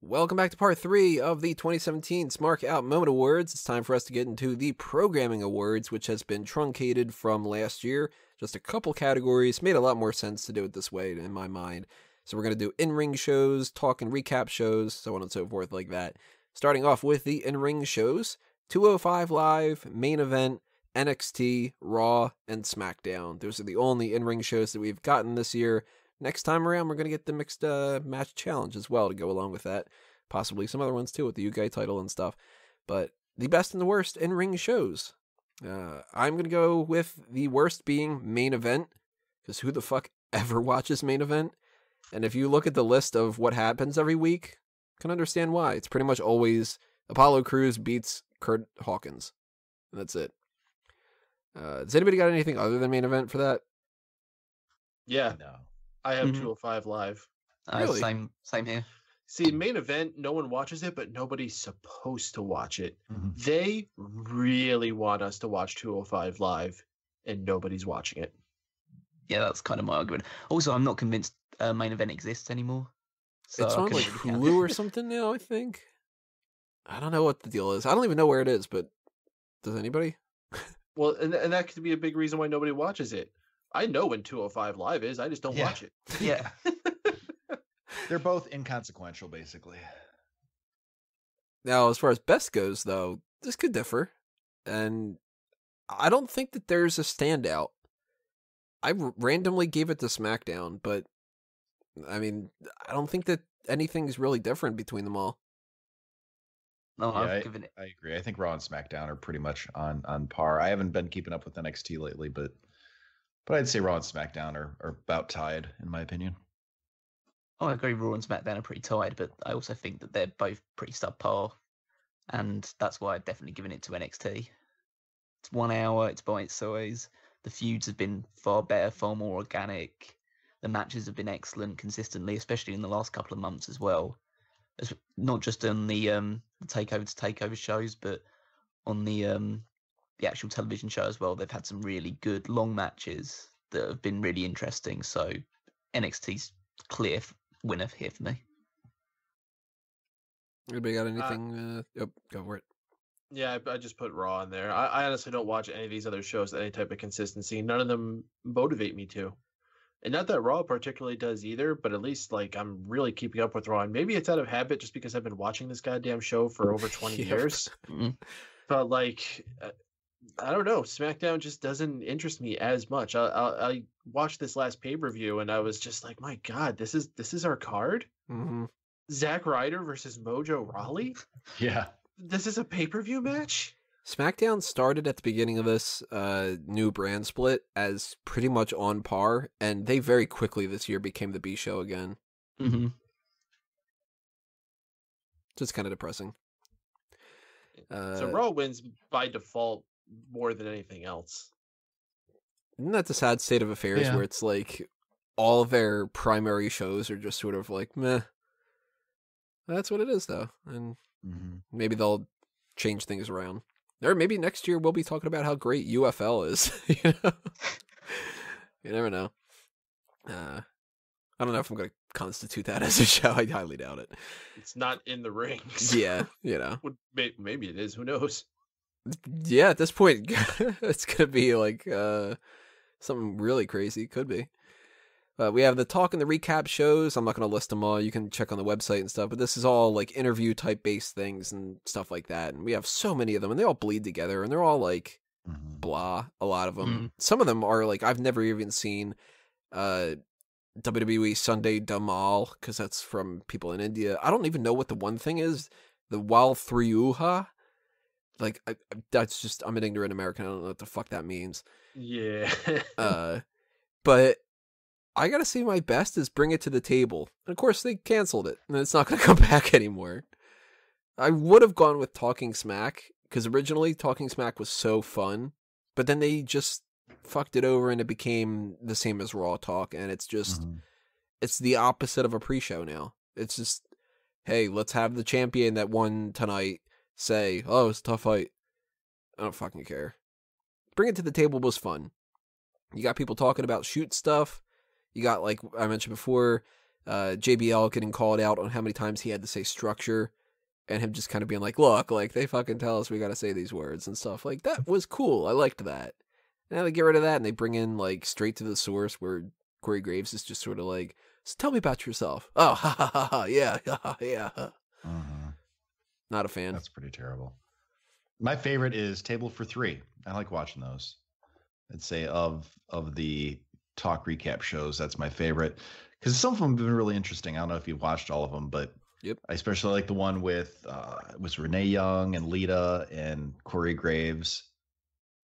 Welcome back to part 3 of the 2017 Smark Out Moment Awards. It's time for us to get into the Programming Awards, which has been truncated from last year. Just a couple categories. Made a lot more sense to do it this way in my mind. So we're going to do InRing Shows, talk and recap shows, so on and so forth like that. Starting off with the InRing Shows, 205 Live, Main Event, NXT, Raw, and SmackDown. Those are the only InRing shows that we've gotten this year. Next time around, we're going to get the mixed match challenge as well to go along with that. Possibly some other ones too with the UK title and stuff. But the best and the worst in-ring shows. I'm going to go with the worst being Main Event. Because who the fuck ever watches Main Event? And if you look at the list of what happens every week, you can understand why. It's pretty much always Apollo Crews beats Kurt Hawkins. And that's it. Has anybody got anything other than Main Event for that? Yeah. No. I have 205 Live. Really? Same here. See, Main Event, no one watches it, but nobody's supposed to watch it. Mm-hmm. They really want us to watch 205 Live, and nobody's watching it. Yeah, that's kind of my argument. Also, I'm not convinced Main Event exists anymore. So It's on like Hulu or something now, I think. I don't know what the deal is. I don't even know where it is, but does anybody? Well, and that could be a big reason why nobody watches it. I know when 205 Live is, I just don't watch it. Yeah. They're both inconsequential, basically. Now, as far as best goes, though, this could differ. And I don't think that there's a standout. I randomly gave it to SmackDown, but I mean, I don't think that anything's really different between them all. No, Yeah, I've given it. I agree. I think Raw and SmackDown are pretty much on par. I haven't been keeping up with NXT lately, but I'd say Raw and SmackDown are about tied, in my opinion. I agree. Raw and SmackDown are pretty tied, but I also think that they're both pretty subpar, and that's why I've definitely given it to NXT. It's 1 hour. It's by its size. The feuds have been far better, far more organic. The matches have been excellent consistently, especially in the last couple of months as well. It's not just on the takeover to takeover shows, but on the actual television show as well. They've had some really good long matches that have been really interesting. So NXT's clear winner here for me. Anybody got anything? Go for it. Yeah, I just put Raw in there. I honestly don't watch any of these other shows with any type of consistency. None of them motivate me to. And not that Raw particularly does either, but at least like I'm really keeping up with Raw. And maybe it's out of habit just because I've been watching this goddamn show for over 20 years. But like, I don't know. SmackDown just doesn't interest me as much. I watched this last pay-per-view and I was just like, my God, this is our card? Mm-hmm. Zack Ryder versus Mojo Rawley? Yeah. This is a pay-per-view match? SmackDown started at the beginning of this new brand split as pretty much on par, and they very quickly this year became the B show again. Mm-hmm. Just kind of depressing. So Raw wins by default more than anything else. Isn't that the sad state of affairs where it's like all of their primary shows are just sort of like, meh. That's what it is, though. And maybe they'll change things around. Or maybe next year we'll be talking about how great UFL is. You know? You never know. I don't know if I'm going to constitute that as a show. I highly doubt it. It's not in the rings. Yeah, you know. Maybe it is. Who knows? Yeah, at this point, it's going to be like something really crazy. Could be. We have the talk and the recap shows. I'm not going to list them all. You can check on the website and stuff. But this is all like interview type based things and stuff like that. And we have so many of them, and they all bleed together, and they're all like blah. A lot of them. Some of them are like I've never even seen WWE Sunday Dhamal because that's from people in India. I don't even know what the one thing is. The Wal 3Uha. Like that's just I'm an ignorant American. I don't know what the fuck that means. Yeah. But I gotta say my best is Bring It to the Table. And of course they canceled it, and it's not gonna come back anymore. I would have gone with Talking Smack, because originally Talking Smack was so fun, but then they just fucked it over and it became the same as Raw Talk, and it's just, it's the opposite of a pre-show now. It's just, hey, let's have the champion that won tonight say, oh, it's a tough fight. I don't fucking care. Bring It to the Table was fun. You got people talking about shoot stuff. You got, like I mentioned before, JBL getting called out on how many times he had to say structure, and him just kind of being like, look, like, they fucking tell us we got to say these words and stuff. Like, that was cool. I liked that. Now they get rid of that and they bring in, like, straight to the source where Corey Graves is just sort of like, so tell me about yourself. Oh, ha ha ha ha, yeah, yeah. Not a fan. That's pretty terrible. My favorite is Table for Three. I like watching those. I'd say of the talk recap shows, that's my favorite. Because some of them have been really interesting. I don't know if you've watched all of them, but yep. I especially like the one with was Renee Young and Lita and Corey Graves.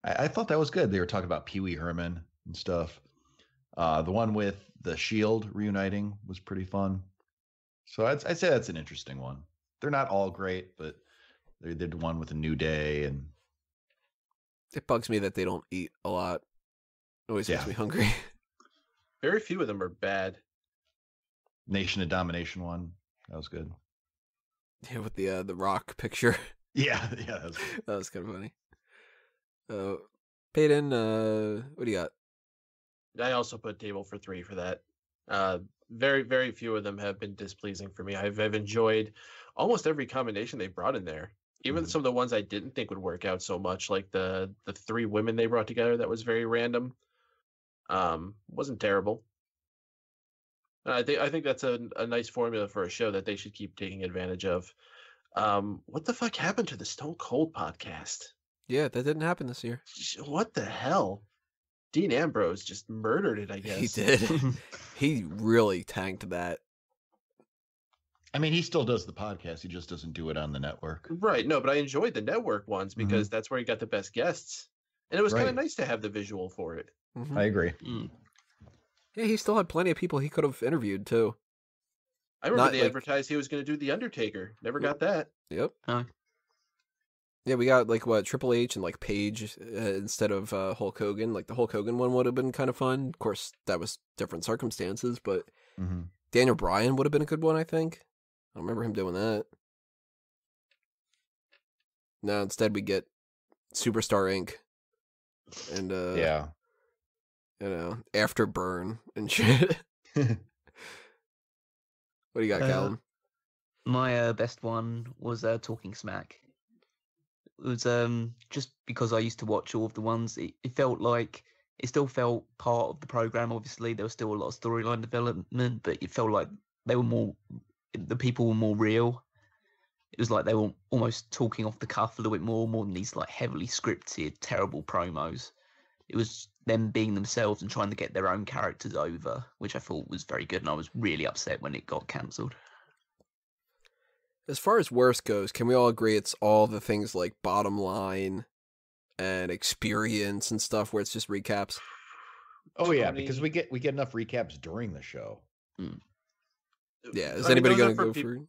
I thought that was good. They were talking about Pee Wee Herman and stuff. The one with the Shield reuniting was pretty fun. So I'd say that's an interesting one. They're not all great, but they did one with a New Day, and it bugs me that they don't eat a lot. It always makes me hungry. Very few of them are bad. Nation of Domination one, that was good. Yeah, with the Rock picture. Yeah, that was kind of funny. Paden, what do you got? I also put Table for Three for that. Very, very few of them have been displeasing for me. I've enjoyed almost every combination they brought in there. Even some of the ones I didn't think would work out so much, like the three women they brought together that was very random. Wasn't terrible. I think that's a nice formula for a show that they should keep taking advantage of. What the fuck happened to the Stone Cold podcast? Yeah, that didn't happen this year. What the hell? Dean Ambrose just murdered it, I guess. He did. He really tanked that. I mean, he still does the podcast. He just doesn't do it on the network. Right. No, but I enjoyed the network ones because that's where he got the best guests. And it was kind of nice to have the visual for it. Mm-hmm. I agree. Yeah, he still had plenty of people he could have interviewed, too. I remember they advertised he was going to do The Undertaker. Never got that. Yep. Yeah, we got, Triple H and, Paige instead of Hulk Hogan. The Hulk Hogan one would have been kind of fun. Of course, that was different circumstances, but Daniel Bryan would have been a good one, I think. I don't remember him doing that. No, instead we get Superstar Inc. And, Afterburn and shit. What do you got, Callum? My best one was Talking Smack. It was just because I used to watch all of the ones. It felt like it still felt part of the program. Obviously, there was still a lot of storyline development, but it felt like the people were more real. It was like they were almost talking off the cuff a little bit more than these heavily scripted, terrible promos. It was them being themselves and trying to get their own characters over, which I thought was very good, and I was really upset when it got cancelled. As far as worst goes, can we all agree it's all the things like Bottom Line and Experience and stuff where it's just recaps? Oh yeah, because we get enough recaps during the show. Yeah, is anybody going to go for?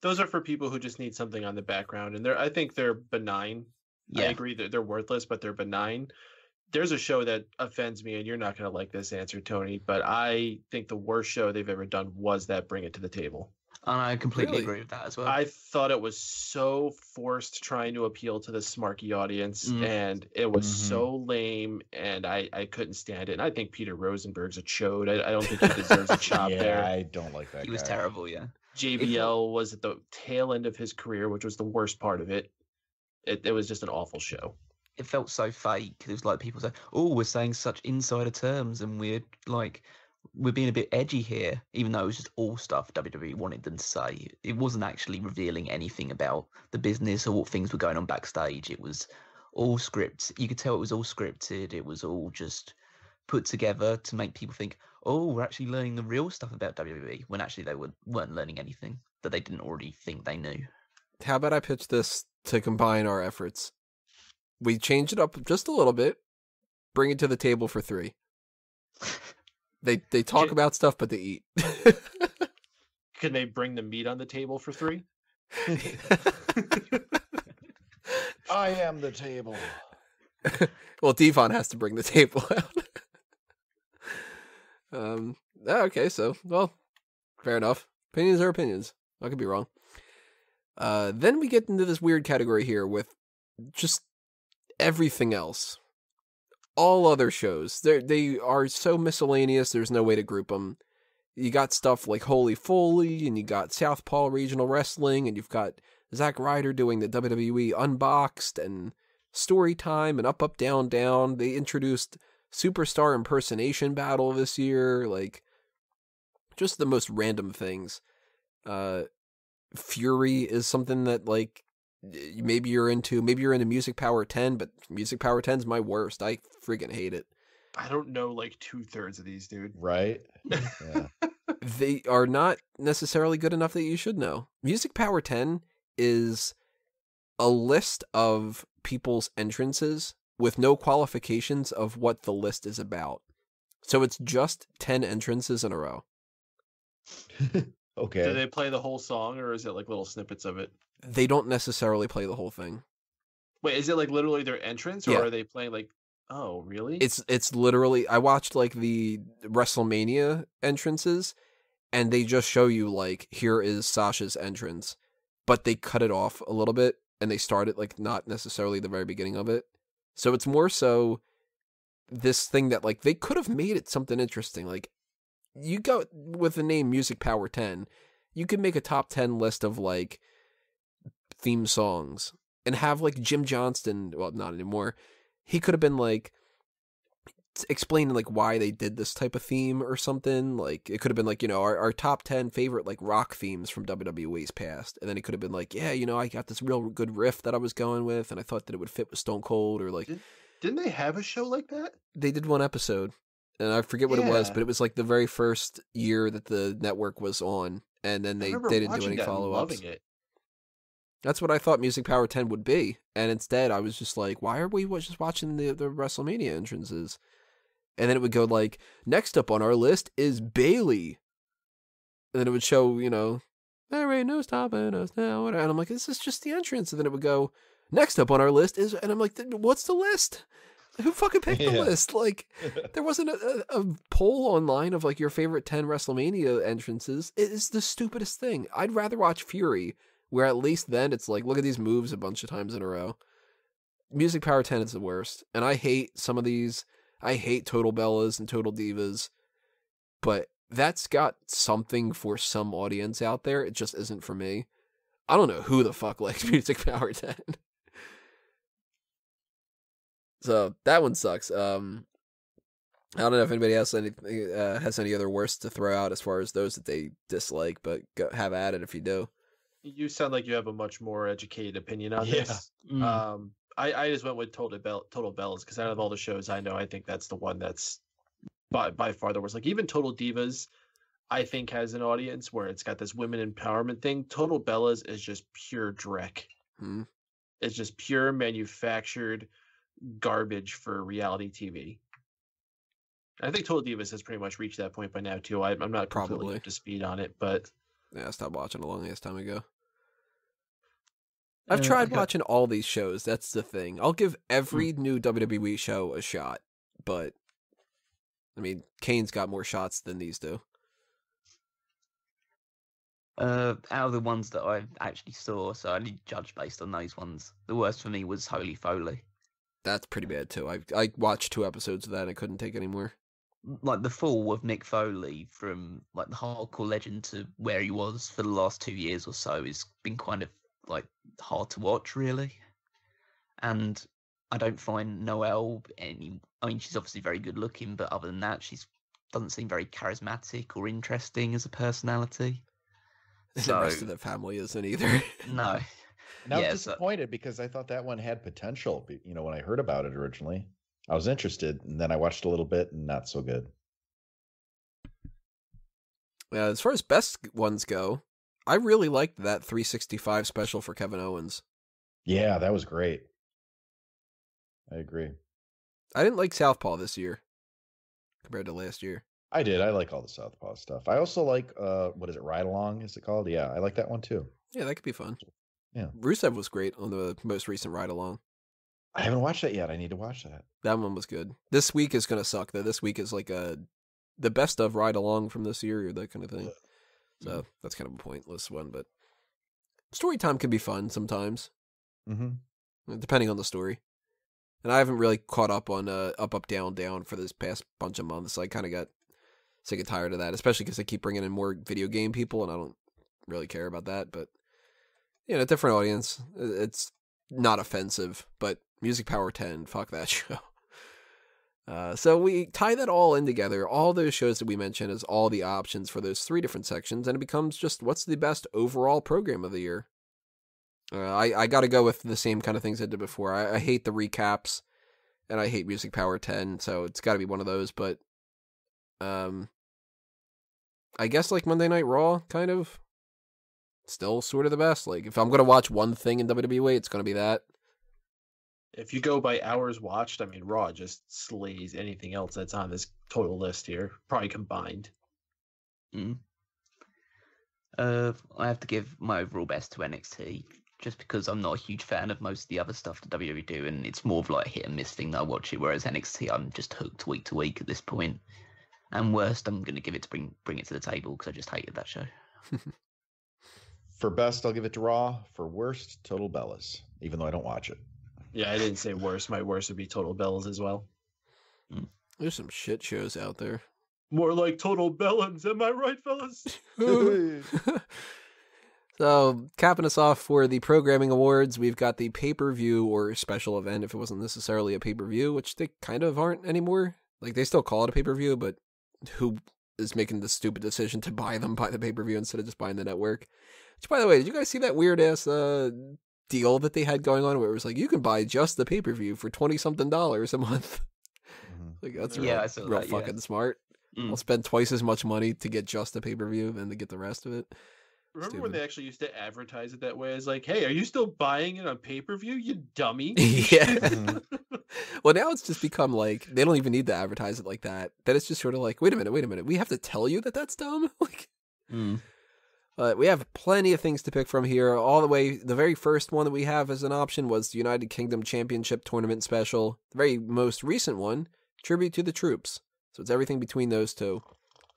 Those are for people who just need something on the background, and I think they're benign. Yeah. I agree that they're worthless, but they're benign. There's a show that offends me, and you're not going to like this answer, Tony, but I think the worst show they've ever done was that Bring It to the Table. And I completely agree with that as well. I thought it was so forced trying to appeal to the Smarky audience, and it was so lame, and I couldn't stand it. And I think Peter Rosenberg's a chode. I don't think he deserves a chop there. I don't like that guy. He was terrible, yeah. JBL was at the tail end of his career, which was the worst part of it. It was just an awful show. It felt so fake. It was like people say, "Oh, we're saying such insider terms, and we're being a bit edgy here," even though it was just all stuff WWE wanted them to say. It wasn't actually revealing anything about the business or what things were going on backstage. It was all scripts. You could tell it was all scripted. It was all just put together to make people think, "Oh, we're actually learning the real stuff about WWE," when actually they weren't learning anything that they didn't already think they knew. How about I pitch this to combine our efforts? We change it up just a little bit. Bring it to the table for 3. They talk about stuff, but they eat. Can they bring the meat on the table for 3? I am the table. Well, Devon has to bring the table out. Okay, so, well, fair enough. Opinions are opinions. I could be wrong. Then we get into this weird category here with just everything else. All other shows. They are so miscellaneous, there's no way to group them. you got stuff like Holy Foley, and you got Southpaw Regional Wrestling, and you've got Zack Ryder doing the WWE Unboxed, and Story Time, and Up, Up, Down, Down. They introduced Superstar Impersonation Battle this year, like, just the most random things. Fury is something that, like, maybe you're into Music Power 10, but Music Power 10 is my worst. I freaking hate it. I don't know like 2/3 of these, dude. Right? Yeah. They are not necessarily good enough that you should know. Music Power 10 is a list of people's entrances with no qualifications of what the list is about. So it's just 10 entrances in a row. Okay. Do they play the whole song, or is it like little snippets of it? They don't necessarily play the whole thing. Wait, is it like literally their entrance, or Yeah. are they playing like? Oh, really? It's literally, I watched like the WrestleMania entrances, and they just show you like, here is Sasha's entrance, but they cut it off a little bit and they start it like not necessarily the very beginning of it. So it's more so this thing that like they could have made it something interesting. Like, you go with the name Music Power 10, you could make a top 10 list of like theme songs and have like Jim Johnston, well, not anymore. He could have been like explaining like why they did this type of theme or something. Like, it could have been like, our top 10 favorite like rock themes from WWE's past. And then it could have been like, yeah, I got this real good riff that I was going with, and I thought that it would fit with Stone Cold, or like. Didn't they have a show like that? They did one episode, and I forget what it was, Yeah. but it was like the very first year that the network was on, and then they remember didn't do watching any that and follow-ups. loving it. That's what I thought Music Power 10 would be, and instead I was just like, why are we just watching the WrestleMania entrances? And then it would go like, next up on our list is Bailey. And then it would show, there ain't no stopping us now. And I'm like, this is just the entrance. And then it would go, next up on our list is, and I'm like, what's the list? Who fucking picked the list? Like, there wasn't a poll online of like your favorite 10 WrestleMania entrances. It is the stupidest thing. I'd rather watch Fury, where at least then it's like, look at these moves a bunch of times in a row. Music Power 10 is the worst. And I hate some of these. I hate Total Bellas and Total Divas. But that's got something for some audience out there. It just isn't for me. I don't know who the fuck likes Music Power 10. So that one sucks. I don't know if anybody else has any other worst to throw out as far as those that they dislike, but have at it if you do. You sound like you have a much more educated opinion on Yeah. this. I just went with Total Bellas because out of all the shows I know, I think that's the one that's by far the worst. Like, even Total Divas, I think, has an audience where it's got this women empowerment thing. Total Bellas is just pure dreck. It's just pure manufactured garbage for reality TV. I think Total Divas has pretty much reached that point by now too. I'm not completely Probably up to speed on it, but yeah, I stopped watching a long ass time ago. I've tried watching all these shows. That's the thing. I'll give every new WWE show a shot, but I mean, Kane's got more shots than these do. Out of the ones that I actually saw, so I did judge based on those ones. The worst for me was Holy Foley. That's pretty bad too. I watched 2 episodes of that and I couldn't take any more. Like, the fall of Mick Foley from like the hardcore legend to where he was for the last 2 years or so has been kind of like hard to watch, really. And I don't find Noelle any. I mean, she's obviously very good looking, but other than that, she's doesn't seem very charismatic or interesting as a personality. The rest of the family isn't either. No. And I was Yeah, disappointed because I thought that one had potential. When I heard about it originally, I was interested, and then I watched a little bit, and not so good. As far as best ones go, I really liked that 365 special for Kevin Owens. Yeah, that was great. I agree. I didn't like Southpaw this year compared to last year. I did. I like all the Southpaw stuff. I also like, what is it, Ride Along, is it called? Yeah, I like that one too. Yeah, that could be fun. Yeah. Rusev was great on the most recent Ride Along. I haven't watched that yet. I need to watch that. That one was good. This week is going to suck, though. This week is like the best of Ride Along from this year, or that kind of thing. So that's kind of a pointless one, but story time can be fun sometimes, depending on the story. And I haven't really caught up on Up, Up, Down, Down for this past bunch of months. I kind of got sick and tired of that, especially because they keep bringing in more video game people, and I don't really care about that. But different audience. It's not offensive, but Music Power 10, fuck that show. So we tie that all in together, all those shows that we mentioned as all the options for those 3 different sections, and it becomes just what's the best overall program of the year. I got to go with the same kind of things I did before. I hate the recaps, and I hate Music Power 10, so it's got to be one of those. But I guess like Monday Night Raw, kind of, still sort of the best. Like if I'm going to watch one thing in WWE, it's going to be that. If you go by hours watched, I mean, Raw just slays anything else that's on this total list here, probably combined. I have to give my overall best to NXT, just because I'm not a huge fan of most of the other stuff that WWE do, and it's more of like a hit and miss thing that I watch it, whereas NXT, I'm just hooked week to week at this point. And worst, I'm going to give it to bring it to the table, because I just hated that show. For best, I'll give it to Raw. For worst, Total Bellas, even though I don't watch it. Yeah, I didn't say worst. My worst would be Total Bellas as well. There's some shit shows out there. More like Total Bellums, am I right, fellas? So, capping us off for the Programming Awards, we've got the pay-per-view or special event, if it wasn't necessarily a pay-per-view, which they kind of aren't anymore. Like, they still call it a pay-per-view, but who is making the stupid decision to buy the pay-per-view instead of just buying the network? Which, by the way, did you guys see that weird-ass deal that they had going on where it was like, you can buy just the pay-per-view for $20-something a month? Like, that's real fucking smart. I'll spend twice as much money to get just the pay-per-view than to get the rest of it. Remember when they actually used to advertise it that way? It's like, hey, are you still buying it on pay-per-view, you dummy? Yeah. Well, now it's just become like, they don't even need to advertise it like that. Then it's just sort of like, wait a minute. We have to tell you that that's dumb? Like, But we have plenty of things to pick from here. All the way, the very first one that we have as an option was the United Kingdom Championship Tournament Special. The very most recent one, Tribute to the Troops. So it's everything between those two.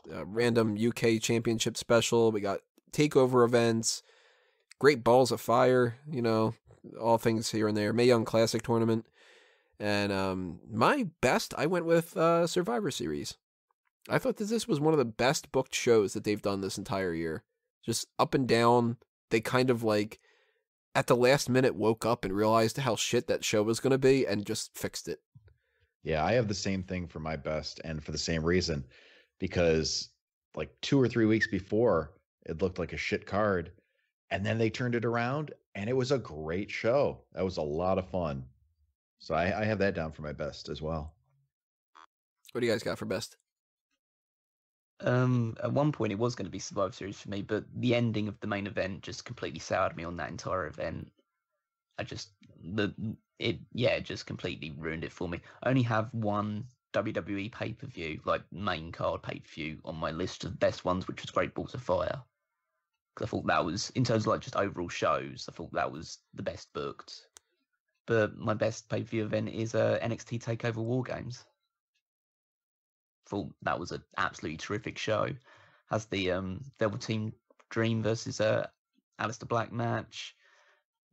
Random UK Championship Special. We got takeover events, Great Balls of Fire, all things here and there. Mae Young Classic Tournament. And my best, I went with Survivor Series. I thought that this was one of the best booked shows that they've done this entire year. Just up and down. They kind of like, at the last minute, woke up and realized how shit that show was going to be and just fixed it. Yeah, I have the same thing for my best, and for the same reason, because like 2 or 3 weeks before, it looked like a shit card, and then they turned it around, and it was a great show. That was a lot of fun. So I have that down for my best as well. What do you guys got for best? At one point, it was going to be Survivor Series for me, but the ending of the main event just completely soured me on that entire event. It just completely ruined it for me. I only have one WWE pay-per-view, like main card pay-per-view, on my list of best ones, which was Great Balls of Fire. Because I thought that was, in terms of like just overall shows, I thought that was the best booked. But my best pay-per-view event is NXT TakeOver War Games. Thought that was an absolutely terrific show. Has the Double Team Dream versus Aleister Black match.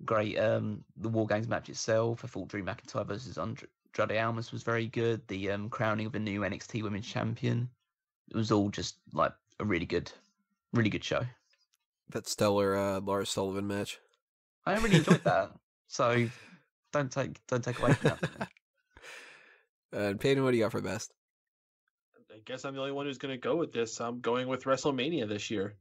Great. The War Games match itself. I thought Drew McIntyre versus Andrade Almas was very good. The crowning of a new NXT Women's Champion. It was all just like a really good show. That stellar Lars Sullivan match. I really enjoyed that. So don't take away from that. And Paden, what do you got for best? I guess I'm the only one who's going to go with this. I'm going with WrestleMania this year.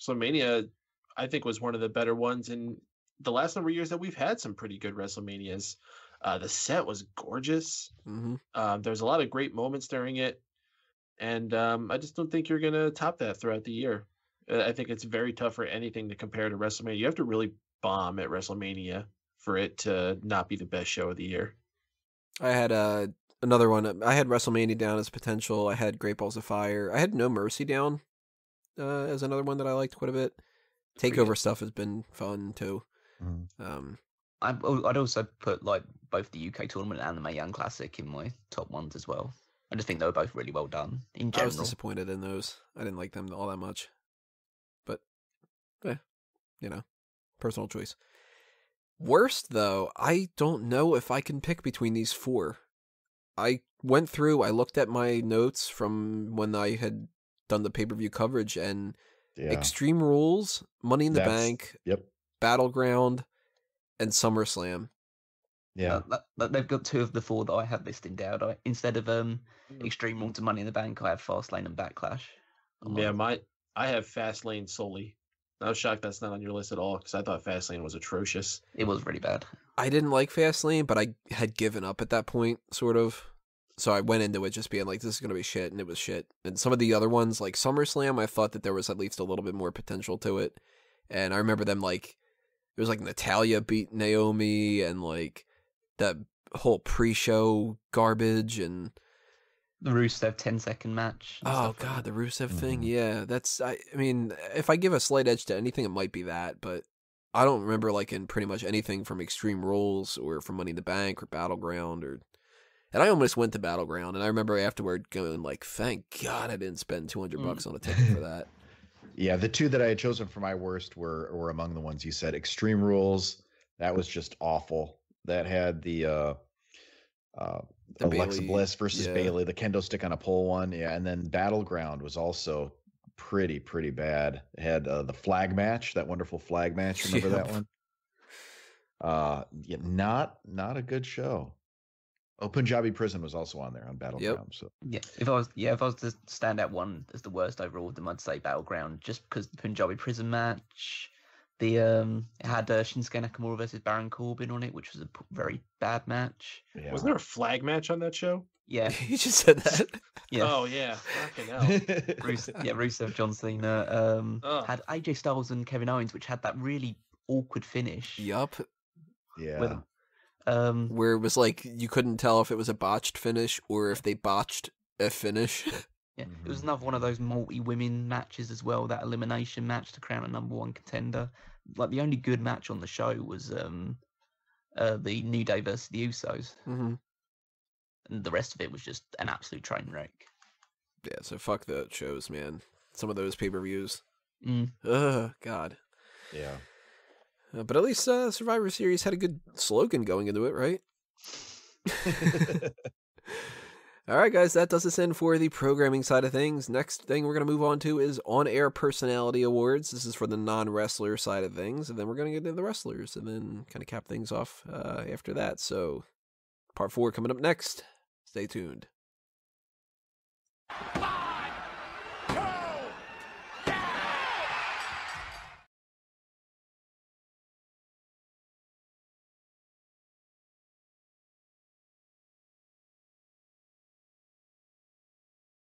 WrestleMania, I think, was one of the better ones in the last number of years that we've had some pretty good WrestleManias. The set was gorgeous. There's a lot of great moments during it. And I just don't think you're going to top that throughout the year. I think it's very tough for anything to compare to WrestleMania. You have to really bomb at WrestleMania for it to not be the best show of the year. I had another one. I had WrestleMania down as potential. I had Great Balls of Fire. I had No Mercy down as another one that I liked quite a bit. Takeover stuff has been fun too. I'd also put like both the UK tournament and the Mae Young Classic in my top ones as well. I just think they were both really well done in general. I was disappointed in those. I didn't like them all that much. But, personal choice. Worst, though, I don't know if I can pick between these 4. I went through, I looked at my notes from when I had done the pay-per-view coverage, and Extreme Rules, Money in the Bank, Battleground, and SummerSlam. Yeah. They've got 2 of the 4 that I had listed down. Instead of Extreme Rules and Money in the Bank, I have Fastlane and Backlash. Yeah, I have Fastlane solely. I was shocked that's not on your list at all because I thought Fastlane was atrocious. It was really bad. I didn't like Fastlane, but I had given up at that point, sort of. So I went into it just being like, this is going to be shit, and it was shit. And some of the other ones, like SummerSlam, I thought that there was at least a little bit more potential to it. And I remember them, like, it was like Natalya beat Naomi, and like that whole pre-show garbage, and the Rusev 10-second match. Oh god, the Rusev thing. Yeah, that's. I mean, if I give a slight edge to anything, it might be that. But I don't remember like in pretty much anything from Extreme Rules or from Money in the Bank or Battleground or. And I almost went to Battleground, and I remember afterward going like, "Thank God I didn't spend $200 on a ticket for that." Yeah, the 2 that I had chosen for my worst were among the ones you said. Extreme Rules, that was just awful. That had the Alexa Bailey, Bliss versus Bailey, the kendo stick on a pole one. Yeah, and then Battleground was also pretty bad. It had the flag match, that wonderful flag match. Remember that one? Yeah, not a good show. Oh, Punjabi Prison was also on there on Battleground. So if I was to stand out one as the worst overall, then I'd say Battleground, just because the Punjabi Prison match, it had Shinsuke Nakamura versus Baron Corbin on it, which was a very bad match. yeah. Wasn't there a flag match on that show? Yeah, You just said that. yeah. Oh yeah, fucking hell. Rusev, John Cena, had AJ Styles and Kevin Owens, which had that really awkward finish. Yup. Yeah. Where it was like you couldn't tell if it was a botched finish or if they botched a finish. Yeah, it was another one of those multi-women matches as well, that elimination match to crown a number 1 contender. Like, the only good match on the show was the New Day versus the Usos. Mm-hmm. And the rest of it was just an absolute train wreck. Yeah, so fuck the shows, man. Some of those pay-per-views. Mm. Ugh, God. Yeah. But at least Survivor Series had a good slogan going into it, right? All right, guys, that does us in for the programming side of things. Next thing we're going to move on to is On-Air Personality Awards. This is for the non-wrestler side of things, and then we're going to get into the wrestlers, and then kind of cap things off after that. So, part 4 coming up next. Stay tuned.